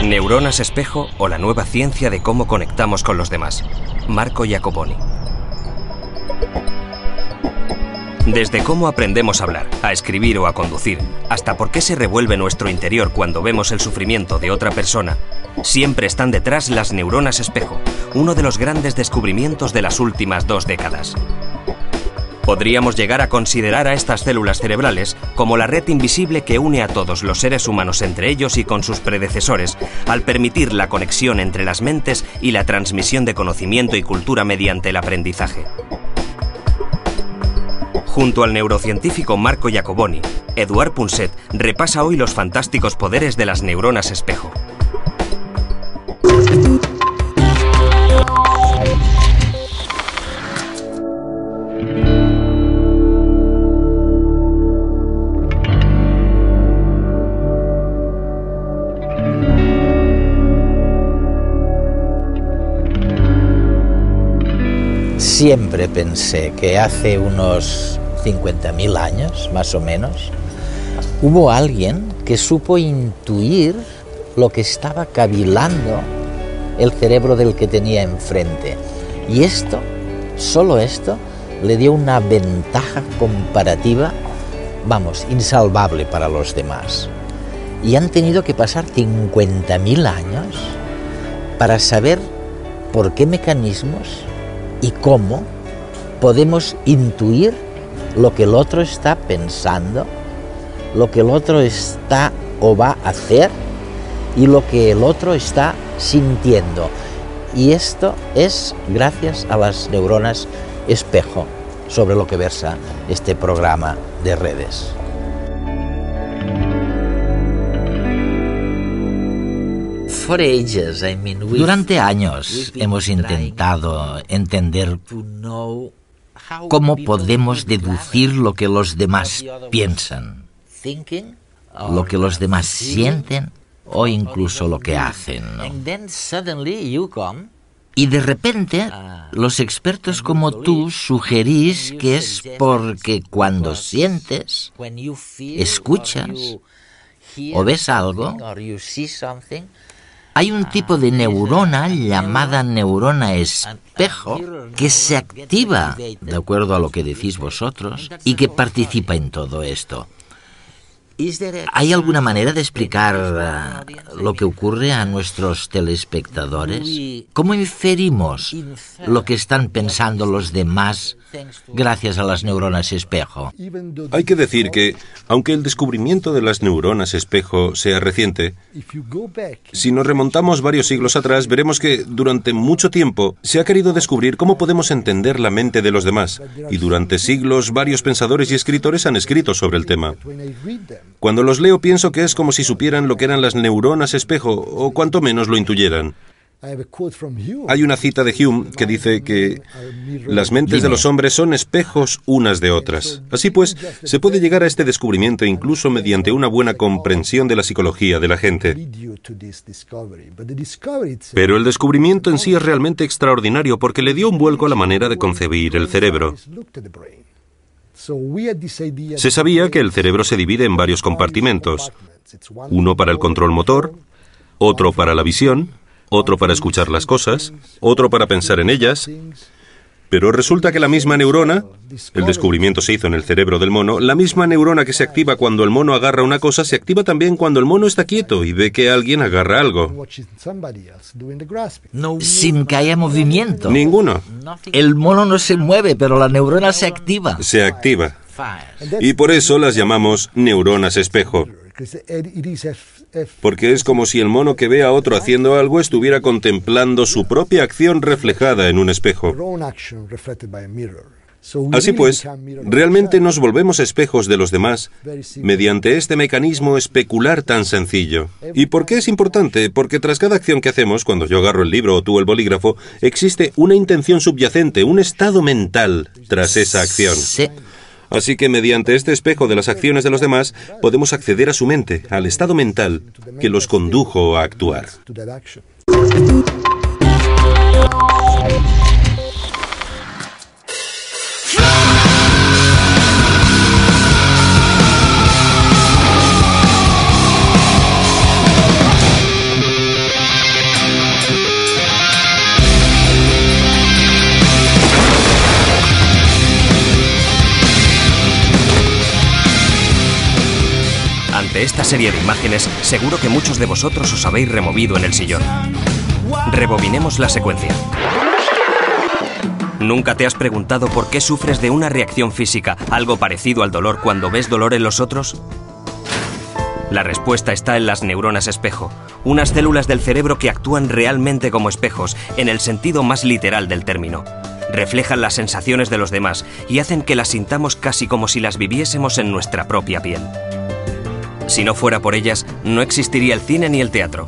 Neuronas espejo o la nueva ciencia de cómo conectamos con los demás. Marco Iacoboni. Desde cómo aprendemos a hablar, a escribir o a conducir, hasta por qué se revuelve nuestro interior cuando vemos el sufrimiento de otra persona, siempre están detrás las neuronas espejo, uno de los grandes descubrimientos de las últimas 2 décadas. Podríamos llegar a considerar a estas células cerebrales como la red invisible que une a todos los seres humanos entre ellos y con sus predecesores, al permitir la conexión entre las mentes y la transmisión de conocimiento y cultura mediante el aprendizaje. Junto al neurocientífico Marco Iacoboni, Eduard Punset repasa hoy los fantásticos poderes de las neuronas espejo. Siempre pensé que hace unos 50.000 años, más o menos, hubo alguien que supo intuir lo que estaba cavilando el cerebro del que tenía enfrente. Y esto, solo esto, le dio una ventaja comparativa, vamos, insalvable para los demás. Y han tenido que pasar 50.000 años para saber por qué mecanismos y cómo podemos intuir lo que el otro está pensando, lo que el otro está o va a hacer y lo que el otro está sintiendo. Y esto es gracias a las neuronas espejo, sobre lo que versa este programa de redes. Durante años hemos intentado entender cómo podemos deducir lo que los demás piensan, lo que los demás sienten o incluso lo que hacen, ¿no? Y de repente, los expertos como tú sugerís que es porque cuando sientes, escuchas o ves algo, hay un tipo de neurona llamada neurona espejo que se activa, de acuerdo a lo que decís vosotros, y que participa en todo esto. ¿Hay alguna manera de explicar lo que ocurre a nuestros telespectadores? ¿Cómo inferimos lo que están pensando los demás gracias a las neuronas espejo? Hay que decir que, aunque el descubrimiento de las neuronas espejo sea reciente, si nos remontamos varios siglos atrás, veremos que durante mucho tiempo se ha querido descubrir cómo podemos entender la mente de los demás, y durante siglos varios pensadores y escritores han escrito sobre el tema. Cuando los leo pienso que es como si supieran lo que eran las neuronas espejo, o cuanto menos lo intuyeran. Hay una cita de Hume que dice que las mentes de los hombres son espejos unas de otras. Así pues, se puede llegar a este descubrimiento incluso mediante una buena comprensión de la psicología de la gente. Pero el descubrimiento en sí es realmente extraordinario porque le dio un vuelco a la manera de concebir el cerebro. Se sabía que el cerebro se divide en varios compartimentos. Uno para el control motor, otro para la visión, otro para escuchar las cosas, otro para pensar en ellas. Pero resulta que la misma neurona, el descubrimiento se hizo en el cerebro del mono, la misma neurona que se activa cuando el mono agarra una cosa, se activa también cuando el mono está quieto y ve que alguien agarra algo. Sin que haya movimiento. Ninguno. El mono no se mueve, pero la neurona se activa. Se activa. Y por eso las llamamos neuronas espejo. Porque es como si el mono que ve a otro haciendo algo estuviera contemplando su propia acción reflejada en un espejo. Así pues, realmente nos volvemos espejos de los demás mediante este mecanismo especular tan sencillo. ¿Y por qué es importante? Porque tras cada acción que hacemos, cuando yo agarro el libro o tú el bolígrafo, existe una intención subyacente, un estado mental tras esa acción. Sí. Así que mediante este espejo de las acciones de los demás, podemos acceder a su mente, al estado mental que los condujo a actuar. Ante esta serie de imágenes, seguro que muchos de vosotros os habéis removido en el sillón. Rebobinemos la secuencia. ¿Nunca te has preguntado por qué sufres de una reacción física, algo parecido al dolor cuando ves dolor en los otros? La respuesta está en las neuronas espejo, unas células del cerebro que actúan realmente como espejos, en el sentido más literal del término. Reflejan las sensaciones de los demás y hacen que las sintamos casi como si las viviésemos en nuestra propia piel. Si no fuera por ellas, no existiría el cine ni el teatro.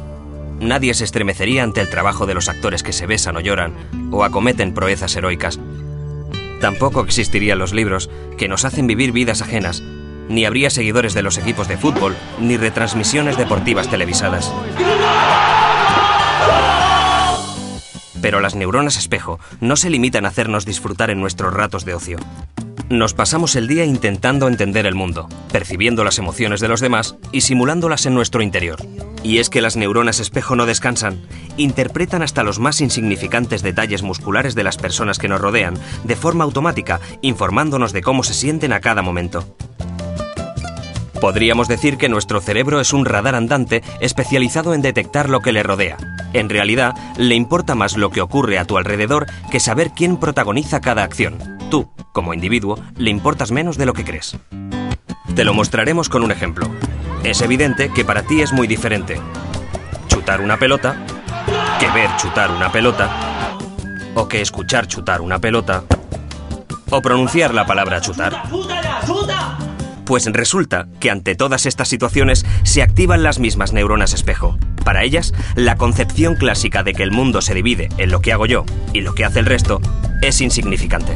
Nadie se estremecería ante el trabajo de los actores que se besan o lloran, o acometen proezas heroicas. Tampoco existirían los libros, que nos hacen vivir vidas ajenas, ni habría seguidores de los equipos de fútbol, ni retransmisiones deportivas televisadas. Pero las neuronas espejo no se limitan a hacernos disfrutar en nuestros ratos de ocio. Nos pasamos el día intentando entender el mundo, percibiendo las emociones de los demás y simulándolas en nuestro interior. Y es que las neuronas espejo no descansan, interpretan hasta los más insignificantes detalles musculares de las personas que nos rodean, de forma automática, informándonos de cómo se sienten a cada momento. Podríamos decir que nuestro cerebro es un radar andante especializado en detectar lo que le rodea. En realidad, le importa más lo que ocurre a tu alrededor que saber quién protagoniza cada acción. Tú, como individuo, le importas menos de lo que crees. Te lo mostraremos con un ejemplo. Es evidente que para ti es muy diferente chutar una pelota que ver chutar una pelota, o que escuchar chutar una pelota, o pronunciar la palabra chutar. Pues resulta que ante todas estas situaciones se activan las mismas neuronas espejo. Para ellas, la concepción clásica de que el mundo se divide en lo que hago yo y lo que hace el resto es insignificante.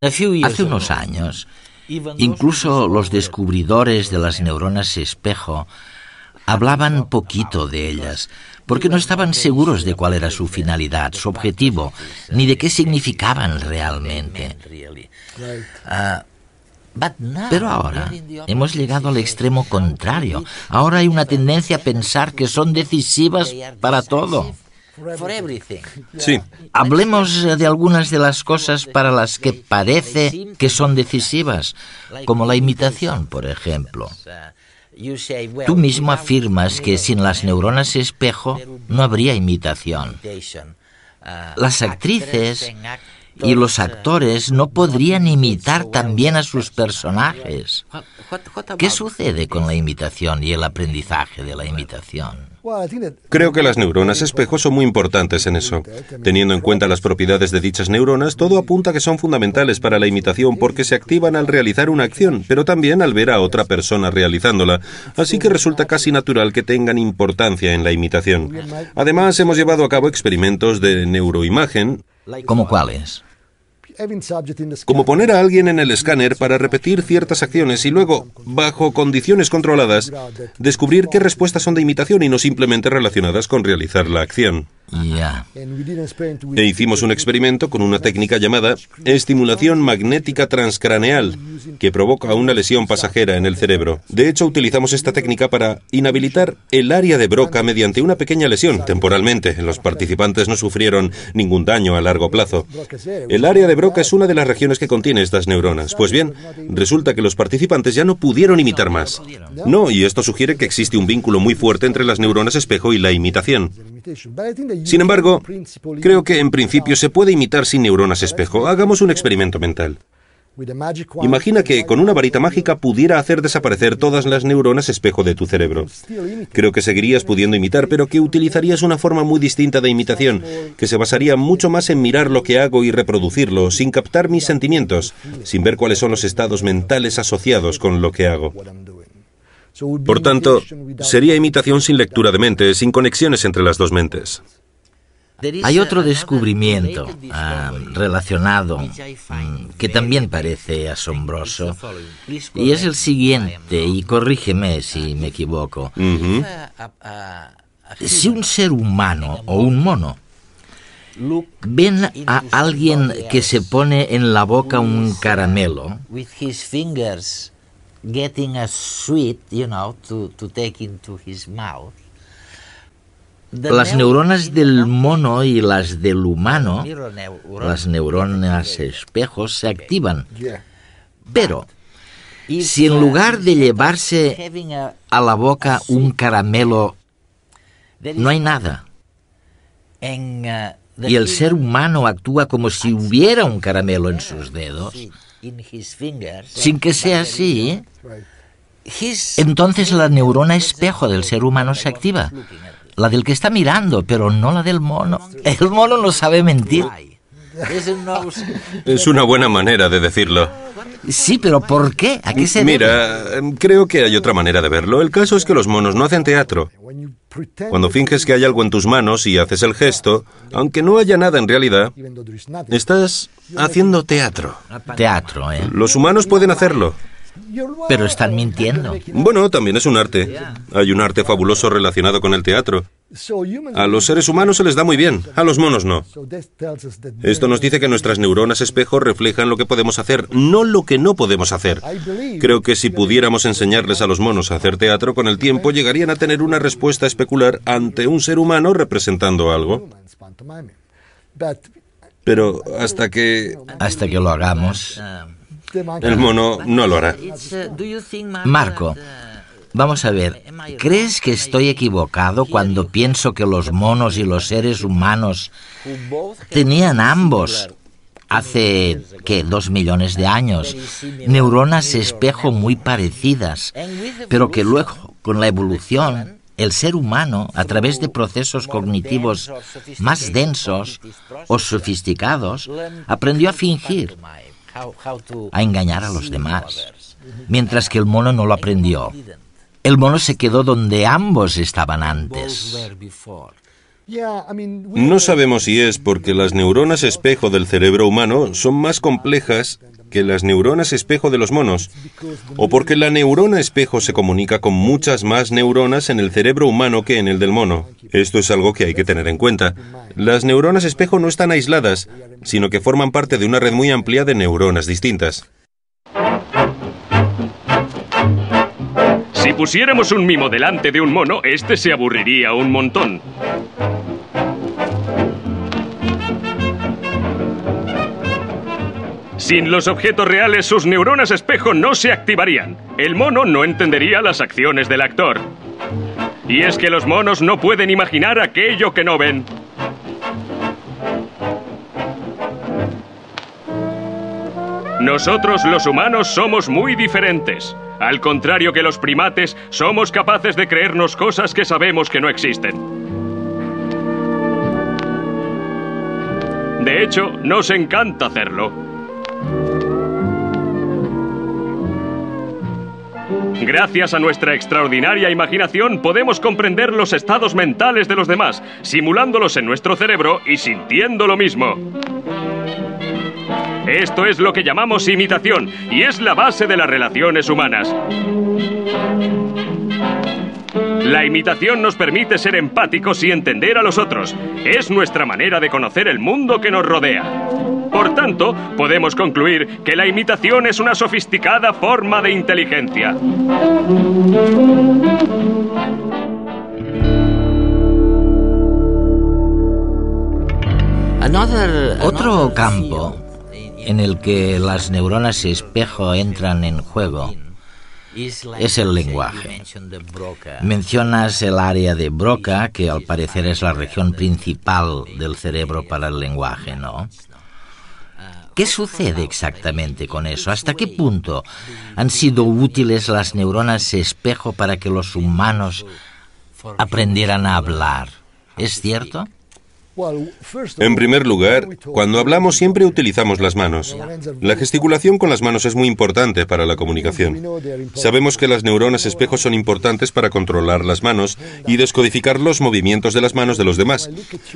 Hace unos años, incluso los descubridores de las neuronas espejo hablaban poquito de ellas, porque no estaban seguros de cuál era su finalidad, su objetivo, ni de qué significaban realmente. Pero ahora hemos llegado al extremo contrario. Ahora hay una tendencia a pensar que son decisivas para todo. Sí. Hablemos de algunas de las cosas para las que parece que son decisivas, como la imitación, por ejemplo. Tú mismo afirmas que sin las neuronas espejo no habría imitación. Las actrices y los actores no podrían imitar también a sus personajes. ¿Qué sucede con la imitación y el aprendizaje de la imitación? Creo que las neuronas espejo son muy importantes en eso. Teniendo en cuenta las propiedades de dichas neuronas, todo apunta a que son fundamentales para la imitación porque se activan al realizar una acción, pero también al ver a otra persona realizándola. Así que resulta casi natural que tengan importancia en la imitación. Además, hemos llevado a cabo experimentos de neuroimagen. ¿Cómo cuáles? Como poner a alguien en el escáner para repetir ciertas acciones y luego, bajo condiciones controladas, descubrir qué respuestas son de imitación y no simplemente relacionadas con realizar la acción. Ya. E hicimos un experimento con una técnica llamada estimulación magnética transcraneal, que provoca una lesión pasajera en el cerebro. De hecho, utilizamos esta técnica para inhabilitar el área de Broca mediante una pequeña lesión, temporalmente. Los participantes no sufrieron ningún daño a largo plazo. El área de Broca es una de las regiones que contiene estas neuronas. Pues bien, resulta que los participantes ya no pudieron imitar más. No, y esto sugiere que existe un vínculo muy fuerte entre las neuronas espejo y la imitación. Sin embargo, creo que en principio se puede imitar sin neuronas espejo. Hagamos un experimento mental. Imagina que con una varita mágica pudiera hacer desaparecer todas las neuronas espejo de tu cerebro. Creo que seguirías pudiendo imitar, pero que utilizarías una forma muy distinta de imitación, que se basaría mucho más en mirar lo que hago y reproducirlo, sin captar mis sentimientos, sin ver cuáles son los estados mentales asociados con lo que hago. Por tanto, sería imitación sin lectura de mente, sin conexiones entre las dos mentes. Hay otro descubrimiento relacionado que también parece asombroso, y es el siguiente, y corrígeme si me equivoco. Si un ser humano o un mono ven a alguien que se pone en la boca un caramelo, getting a sweet, to take into his mouth, las neuronas del mono y las del humano, las neuronas espejos, se activan. Pero si en lugar de llevarse a la boca un caramelo, no hay nada, y el ser humano actúa como si hubiera un caramelo en sus dedos, sin que sea así, entonces la neurona espejo del ser humano se activa. La del que está mirando, pero no la del mono. El mono no sabe mentir. Es una buena manera de decirlo. Sí, pero ¿por qué? ¿A qué se debe? Mira, creo que hay otra manera de verlo. El caso es que los monos no hacen teatro. Cuando finges que hay algo en tus manos y haces el gesto, aunque no haya nada en realidad, estás haciendo teatro. Teatro, ¿eh? Los humanos pueden hacerlo. Pero están mintiendo. Bueno, también es un arte. Hay un arte fabuloso relacionado con el teatro. A los seres humanos se les da muy bien, a los monos no. Esto nos dice que nuestras neuronas espejo reflejan lo que podemos hacer, no lo que no podemos hacer. Creo que si pudiéramos enseñarles a los monos a hacer teatro, con el tiempo llegarían a tener una respuesta especular ante un ser humano representando algo. Pero hasta que lo hagamos, el mono no lo hará. Marco, vamos a ver, ¿crees que estoy equivocado cuando pienso que los monos y los seres humanos tenían ambos, hace, 2 millones de años, neuronas espejo muy parecidas, pero que luego, con la evolución, el ser humano, a través de procesos cognitivos más densos o sofisticados, aprendió a fingir, a engañar a los demás, mientras que el mono no lo aprendió? El mono se quedó donde ambos estaban antes. No sabemos si es porque las neuronas espejo del cerebro humano son más complejas que las neuronas espejo de los monos, o porque la neurona espejo se comunica con muchas más neuronas en el cerebro humano que en el del mono. Esto es algo que hay que tener en cuenta. Las neuronas espejo no están aisladas, sino que forman parte de una red muy amplia de neuronas distintas. Si pusiéramos un mimo delante de un mono, este se aburriría un montón. Sin los objetos reales, sus neuronas espejo no se activarían. El mono no entendería las acciones del actor. Y es que los monos no pueden imaginar aquello que no ven. Nosotros, los humanos, somos muy diferentes. Al contrario que los primates, somos capaces de creernos cosas que sabemos que no existen. De hecho, nos encanta hacerlo. Gracias a nuestra extraordinaria imaginación podemos comprender los estados mentales de los demás, simulándolos en nuestro cerebro y sintiendo lo mismo. Esto es lo que llamamos imitación y es la base de las relaciones humanas. La imitación nos permite ser empáticos y entender a los otros. Es nuestra manera de conocer el mundo que nos rodea. Por tanto, podemos concluir que la imitación es una sofisticada forma de inteligencia. Otro campo en el que las neuronas espejo entran en juego es el lenguaje. Mencionas el área de Broca, que al parecer es la región principal del cerebro para el lenguaje, ¿no? ¿Qué sucede exactamente con eso? ¿Hasta qué punto han sido útiles las neuronas espejo para que los humanos aprendieran a hablar? ¿Es cierto? En primer lugar, cuando hablamos siempre utilizamos las manos. La gesticulación con las manos es muy importante para la comunicación. Sabemos que las neuronas espejo son importantes para controlar las manos y descodificar los movimientos de las manos de los demás.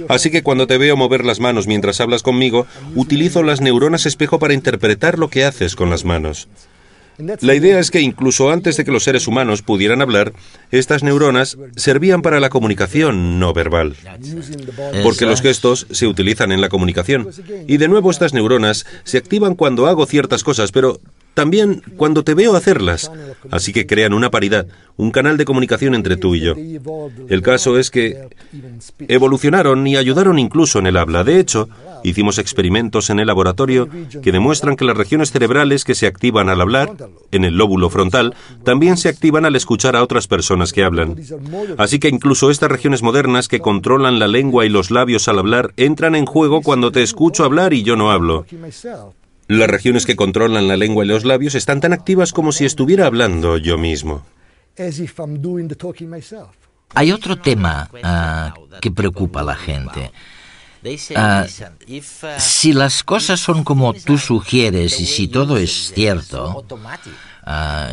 Así que cuando te veo mover las manos mientras hablas conmigo, utilizo las neuronas espejo para interpretar lo que haces con las manos. La idea es que incluso antes de que los seres humanos pudieran hablar, estas neuronas servían para la comunicación no verbal. Porque los gestos se utilizan en la comunicación. Y de nuevo estas neuronas se activan cuando hago ciertas cosas, pero también cuando te veo hacerlas. Así que crean una paridad, un canal de comunicación entre tú y yo. El caso es que evolucionaron y ayudaron incluso en el habla. De hecho, hicimos experimentos en el laboratorio que demuestran que las regiones cerebrales que se activan al hablar, en el lóbulo frontal, también se activan al escuchar a otras personas que hablan. Así que incluso estas regiones modernas que controlan la lengua y los labios al hablar entran en juego cuando te escucho hablar y yo no hablo. Las regiones que controlan la lengua y los labios están tan activas como si estuviera hablando yo mismo. Hay otro tema que preocupa a la gente. Si las cosas son como tú sugieres y si todo es cierto,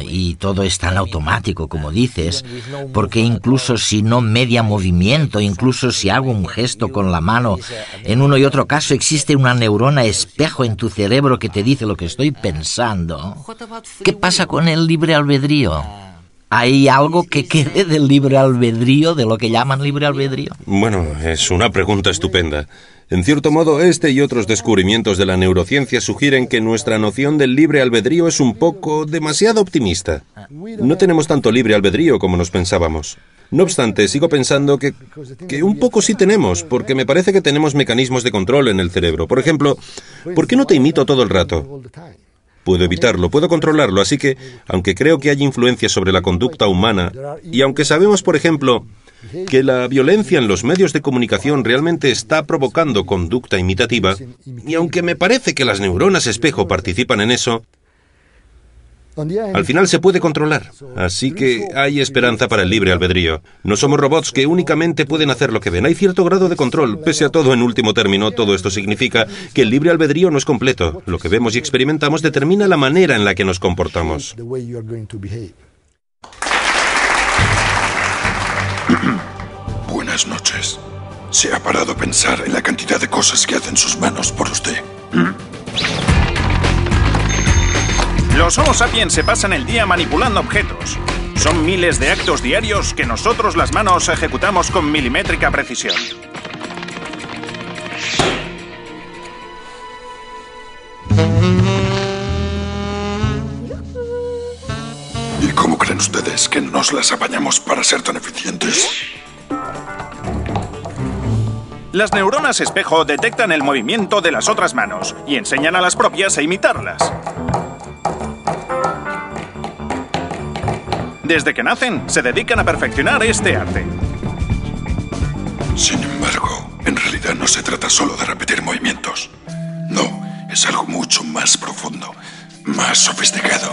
y todo es tan automático como dices, porque incluso si no media movimiento, incluso si hago un gesto con la mano, en uno y otro caso existe una neurona espejo en tu cerebro que te dice lo que estoy pensando, ¿qué pasa con el libre albedrío? ¿Hay algo que quede del libre albedrío, de lo que llaman libre albedrío? Bueno, es una pregunta estupenda. En cierto modo, este y otros descubrimientos de la neurociencia sugieren que nuestra noción del libre albedrío es un poco demasiado optimista. No tenemos tanto libre albedrío como nos pensábamos. No obstante, sigo pensando que un poco sí tenemos, porque me parece que tenemos mecanismos de control en el cerebro. Por ejemplo, ¿por qué no te imito todo el rato? Puedo evitarlo, puedo controlarlo, así que, aunque creo que hay influencia sobre la conducta humana, y aunque sabemos, por ejemplo, que la violencia en los medios de comunicación realmente está provocando conducta imitativa, y aunque me parece que las neuronas espejo participan en eso, al final se puede controlar. Así que hay esperanza para el libre albedrío. No somos robots que únicamente pueden hacer lo que ven. Hay cierto grado de control. Pese a todo, en último término, todo esto significa que el libre albedrío no es completo. Lo que vemos y experimentamos determina la manera en la que nos comportamos. Buenas noches. ¿Se ha parado a pensar en la cantidad de cosas que hacen sus manos por usted? Los Homo sapiens se pasan el día manipulando objetos. Son miles de actos diarios que nosotros las manos ejecutamos con milimétrica precisión. ¿Y cómo creen ustedes que nos las apañamos para ser tan eficientes? Las neuronas espejo detectan el movimiento de las otras manos y enseñan a las propias a imitarlas. Desde que nacen, se dedican a perfeccionar este arte. Sin embargo, en realidad no se trata solo de repetir movimientos. No, es algo mucho más profundo, más sofisticado.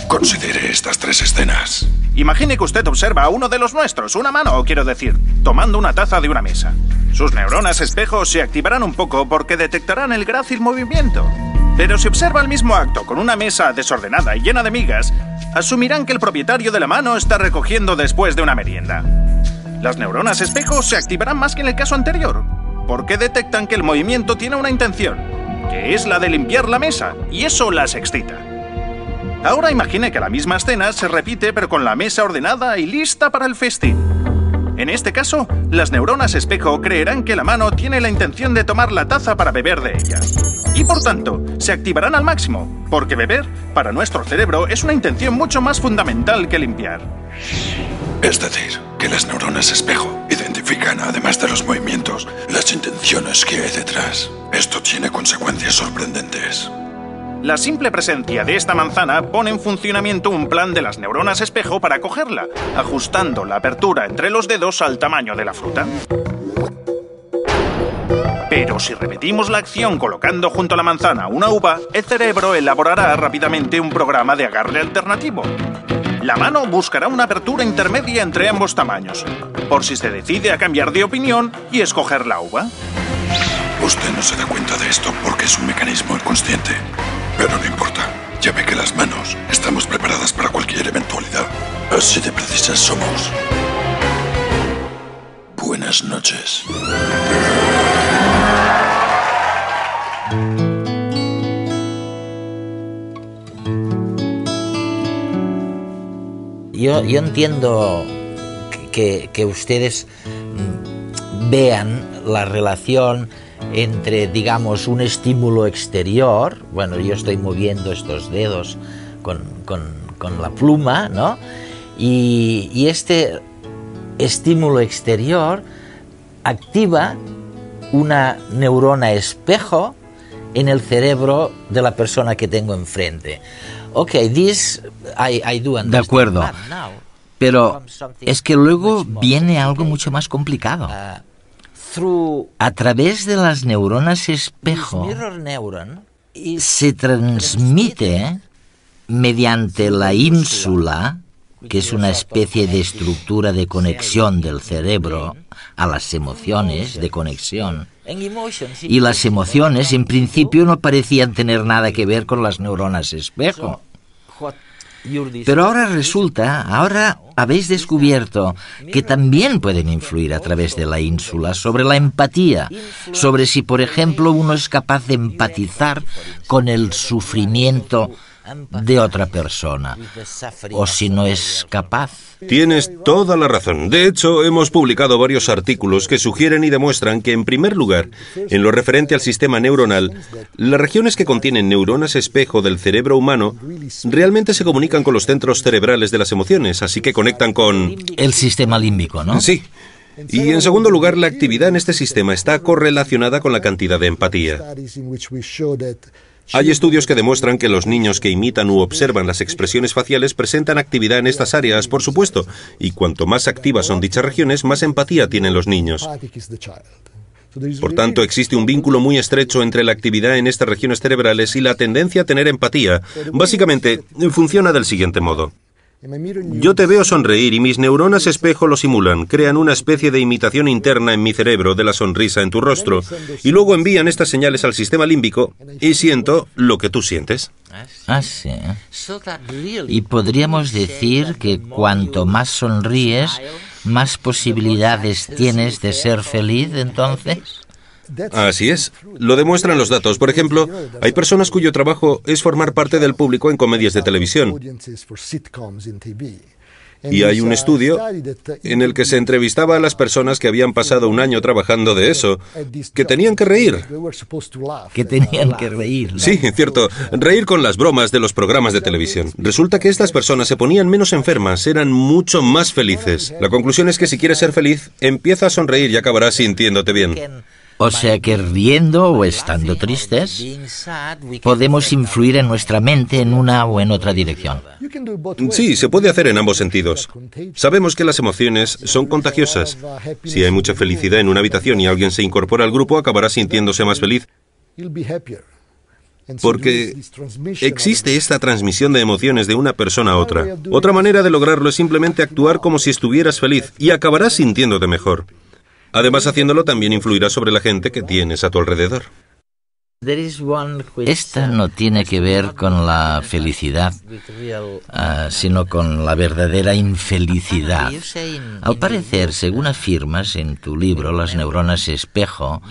Considere estas 3 escenas. Imagine que usted observa a uno de los nuestros, una mano, quiero decir, tomando una taza de una mesa. Sus neuronas espejo se activarán un poco porque detectarán el grácil movimiento. Pero si observa el mismo acto con una mesa desordenada y llena de migas, asumirán que el propietario de la mano está recogiendo después de una merienda. Las neuronas espejo se activarán más que en el caso anterior, porque detectan que el movimiento tiene una intención, que es la de limpiar la mesa, y eso las excita. Ahora imagine que la misma escena se repite pero con la mesa ordenada y lista para el festín. En este caso, las neuronas espejo creerán que la mano tiene la intención de tomar la taza para beber de ella. Y por tanto, se activarán al máximo, porque beber, para nuestro cerebro, es una intención mucho más fundamental que limpiar. Es decir, que las neuronas espejo identifican, además de los movimientos, las intenciones que hay detrás. Esto tiene consecuencias sorprendentes. La simple presencia de esta manzana pone en funcionamiento un plan de las neuronas espejo para cogerla, ajustando la apertura entre los dedos al tamaño de la fruta. Pero Pero si repetimos la acción colocando junto a la manzana una uva, el cerebro elaborará rápidamente un programa de agarre alternativo. La mano buscará una apertura intermedia entre ambos tamaños, por si se decide a cambiar de opinión y escoger la uva. Usted no se da cuenta de esto porque es un mecanismo inconsciente. Pero no importa. Ya ve que las manos estamos preparadas para cualquier eventualidad. Así de precisas somos. Buenas noches. Yo entiendo que ustedes vean la relación entre, digamos, un estímulo exterior. Bueno, yo estoy moviendo estos dedos con la pluma, ¿no? Y este estímulo exterior activa una neurona espejo en el cerebro de la persona que tengo enfrente. Okay, this I do understand. De acuerdo, pero es que luego viene algo mucho más complicado. A través de las neuronas espejo se transmite mediante la ínsula, que es una especie de estructura de conexión del cerebro a las emociones, de conexión. Y las emociones, en principio, no parecían tener nada que ver con las neuronas espejo. Pero ahora habéis descubierto que también pueden influir a través de la ínsula sobre la empatía, sobre si, por ejemplo, uno es capaz de empatizar con el sufrimiento de otra persona, o si no es capaz. Tienes toda la razón. De hecho, hemos publicado varios artículos que sugieren y demuestran que, en primer lugar, en lo referente al sistema neuronal, las regiones que contienen neuronas espejo del cerebro humano realmente se comunican con los centros cerebrales de las emociones, así que conectan con... el sistema límbico, ¿no? Sí. Y en segundo lugar, la actividad en este sistema está correlacionada con la cantidad de empatía. Hay estudios que demuestran que los niños que imitan u observan las expresiones faciales presentan actividad en estas áreas, por supuesto, y cuanto más activas son dichas regiones, más empatía tienen los niños. Por tanto, existe un vínculo muy estrecho entre la actividad en estas regiones cerebrales y la tendencia a tener empatía. Básicamente, funciona del siguiente modo. Yo te veo sonreír y mis neuronas espejo lo simulan, crean una especie de imitación interna en mi cerebro de la sonrisa en tu rostro, y luego envían estas señales al sistema límbico y siento lo que tú sientes. Ah, sí. Y podríamos decir que cuanto más sonríes, más posibilidades tienes de ser feliz, entonces. Así es. Lo demuestran los datos. Por ejemplo, hay personas cuyo trabajo es formar parte del público en comedias de televisión. Y hay un estudio en el que se entrevistaba a las personas que habían pasado un año trabajando de eso, que tenían que reír. Que tenían que reír, ¿no? Sí, cierto. Reír con las bromas de los programas de televisión. Resulta que estas personas se ponían menos enfermas, eran mucho más felices. La conclusión es que si quieres ser feliz, empieza a sonreír y acabarás sintiéndote bien. O sea que riendo o estando tristes, podemos influir en nuestra mente en una o en otra dirección. Sí, se puede hacer en ambos sentidos. Sabemos que las emociones son contagiosas. Si hay mucha felicidad en una habitación y alguien se incorpora al grupo, acabará sintiéndose más feliz. Porque existe esta transmisión de emociones de una persona a otra. Otra manera de lograrlo es simplemente actuar como si estuvieras feliz y acabarás sintiéndote mejor. Además, haciéndolo también influirá sobre la gente que tienes a tu alrededor. Esta no tiene que ver con la felicidad, sino con la verdadera infelicidad. Al parecer, según afirmas en tu libro, Las neuronas espejo,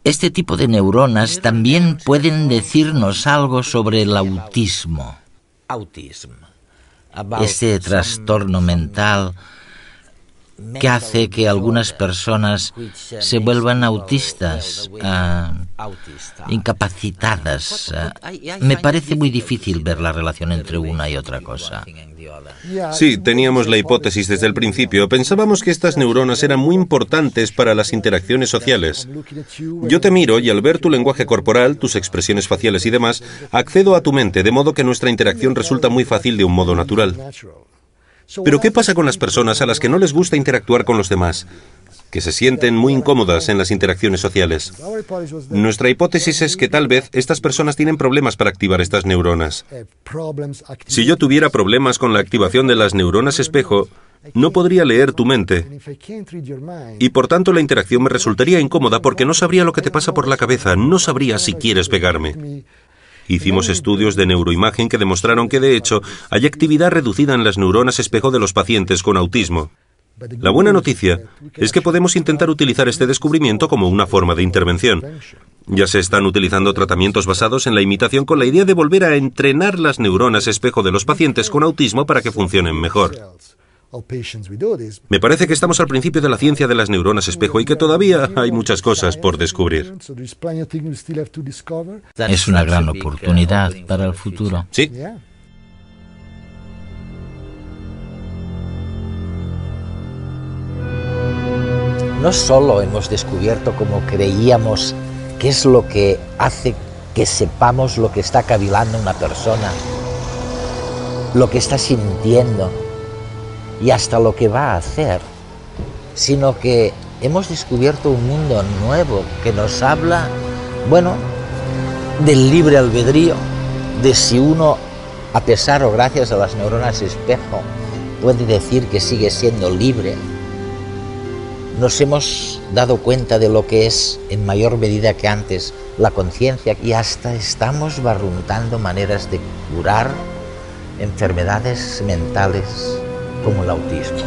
este tipo de neuronas también pueden decirnos algo sobre el autismo. Este trastorno mental que hace que algunas personas se vuelvan autistas, incapacitadas. Me parece muy difícil ver la relación entre una y otra cosa. Sí, teníamos la hipótesis desde el principio. Pensábamos que estas neuronas eran muy importantes para las interacciones sociales. Yo te miro y al ver tu lenguaje corporal, tus expresiones faciales y demás, accedo a tu mente, de modo que nuestra interacción resulta muy fácil de un modo natural. Pero ¿qué pasa con las personas a las que no les gusta interactuar con los demás? que se sienten muy incómodas en las interacciones sociales. Nuestra hipótesis es que tal vez estas personas tienen problemas para activar estas neuronas. Si yo tuviera problemas con la activación de las neuronas espejo, no podría leer tu mente. Y por tanto la interacción me resultaría incómoda porque no sabría lo que te pasa por la cabeza, no sabría si quieres pegarme. Hicimos estudios de neuroimagen que demostraron que, de hecho, hay actividad reducida en las neuronas espejo de los pacientes con autismo. La buena noticia es que podemos intentar utilizar este descubrimiento como una forma de intervención. Ya se están utilizando tratamientos basados en la imitación con la idea de volver a entrenar las neuronas espejo de los pacientes con autismo para que funcionen mejor. Me parece que estamos al principio de la ciencia de las neuronas espejo y que todavía hay muchas cosas por descubrir. Es una gran oportunidad para el futuro. Sí. No solo hemos descubierto, como creíamos, qué es lo que hace que sepamos lo que está cavilando una persona, lo que está sintiendo y hasta lo que va a hacer, sino que hemos descubierto un mundo nuevo que nos habla, del libre albedrío, de si uno, a pesar o gracias a las neuronas espejo, puede decir que sigue siendo libre. Nos hemos dado cuenta de lo que es, en mayor medida que antes, la conciencia, y hasta estamos barruntando maneras de curar enfermedades mentales como el autismo.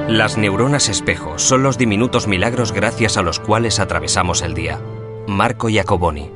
Las neuronas espejo son los diminutos milagros gracias a los cuales atravesamos el día. Marco Iacoboni.